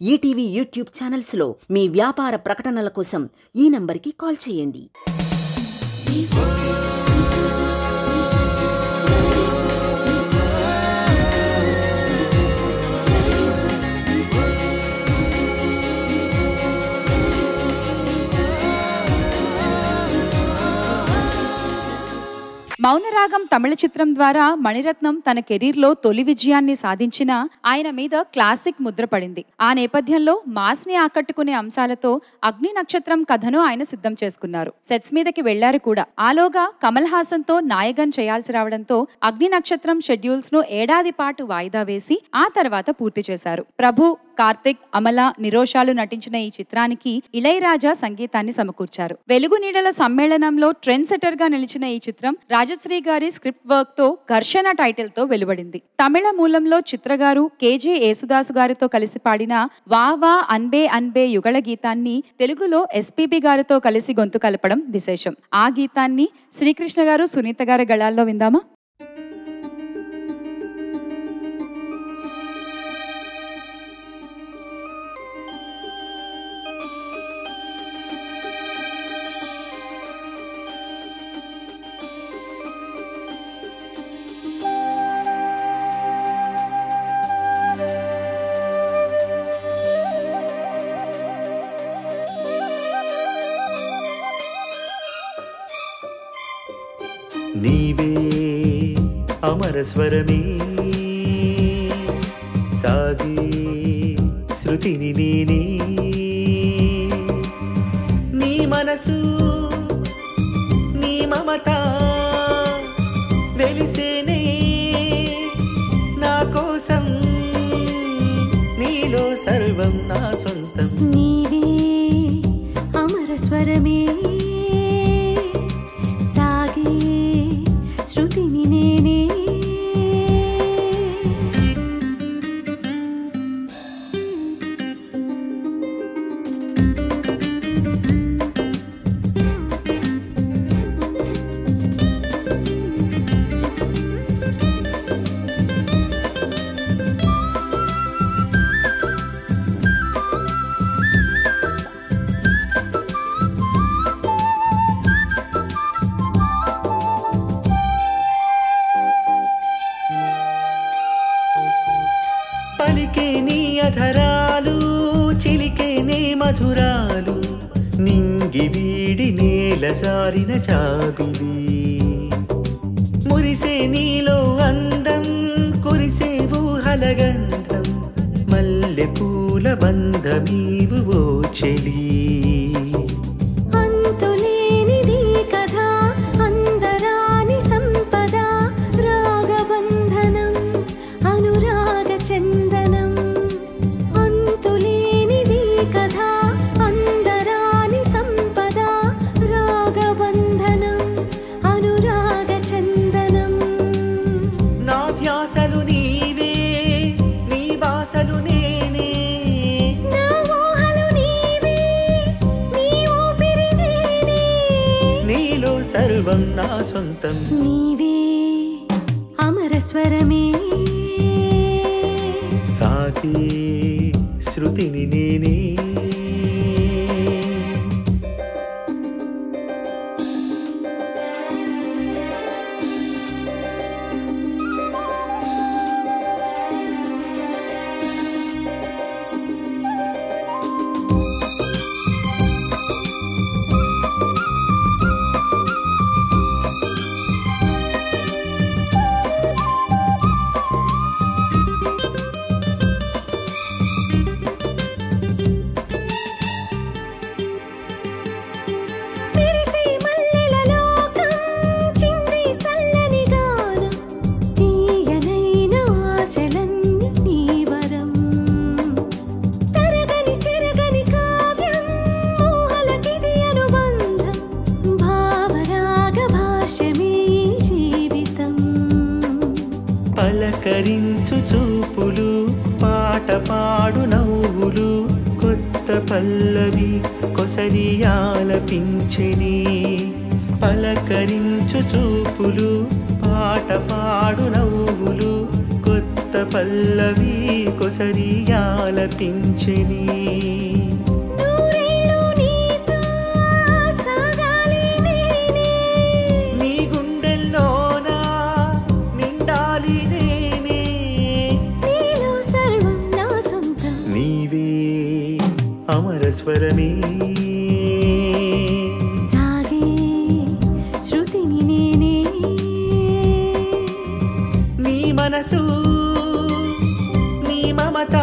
ETV YouTube ఛానల్స్లో మీ వ్యాపార ప్రకటనల కోసం ఈ నంబర్కి కాల్ చేయండి. మౌనరాగం తమిళ చిత్రం ద్వారా మణిరత్నం తన కెరీర్లో తొలి విజయాన్ని సాధించిన ఆయన మీద క్లాసిక్ ముద్ర పడింది. ఆ నేపథ్యంలో మాస్ ని ఆకట్టుకునే అంశాలతో అగ్ని నక్షత్రం కథను ఆయన సిద్ధం చేసుకున్నారు. సెట్స్ మీదకి వెళ్లారు కూడా. ఆలోగా కమల్ హాసన్ తో నాయకన్ చేయాల్సి రావడంతో అగ్ని నక్షత్రం షెడ్యూల్స్ ను ఏడాది పాటు వాయిదా వేసి ఆ తర్వాత పూర్తి చేశారు. ప్రభు, కార్తిక్, అమల, నిరోషాలు నటించిన ఈ చిత్రానికి ఇళయరాజా సంగీతాన్ని సమకూర్చారు. వెలుగు నీడల సమ్మేళనంలో ట్రెండ్ సెటర్ గా నిలిచిన ఈ చిత్రం రాజశ్రీ గారి స్క్రిప్ట్ వర్క్ తో ఘర్షణ టైటిల్ తో వెలువడింది. తమిళ మూలంలో చిత్రగారు కేజే యేసుదాసు గారితో కలిసి పాడిన వా వా అన్బే అన్బే యుగళ గీతాన్ని తెలుగులో ఎస్పీబీ గారితో కలిసి గొంతు కలపడం విశేషం. ఆ గీతాన్ని శ్రీకృష్ణ గారు, సునీత గారి గళాల్లో విందామా? నీవే అమర స్వరమే సాగే శృతిని నేనే నీ మనసు నీ మమత వెలిసేనే నా కోసం నీలో సర్వం నా సొంతం. నీవే అమర స్వరమే శృతిని నేనే పలికే నీ అధరాలు చిలికే నీ మధురాలు నింగి వీడి నేల జారిన జాబిలి మురిసే నీలో అందం కురిసే ఊహల గంధం మల్లె పూల బంధమీవు ఓ చెలి. సర్వం నా సొంతం. నీవే అమర స్వరమే సాగే శృతిని నేనే పలకరించు చూపులు పాట పాడు నవ్వులు కొత్త పల్లవి కొసరి ఆలపించెని. పలకరించు చూపులు పాట పాడు నవ్వులు కొత్త పల్లవి కొసరియాలపించెని నూరేళ్ళు నీతో సాగాలి నేనే నీ గుండెల్లోనా నిండాలి నేనే నీలో సర్వం నా సొంతం నీవే అమరస్వరమే సాగే శృతిని నేనే నీ మనసు నీ మమత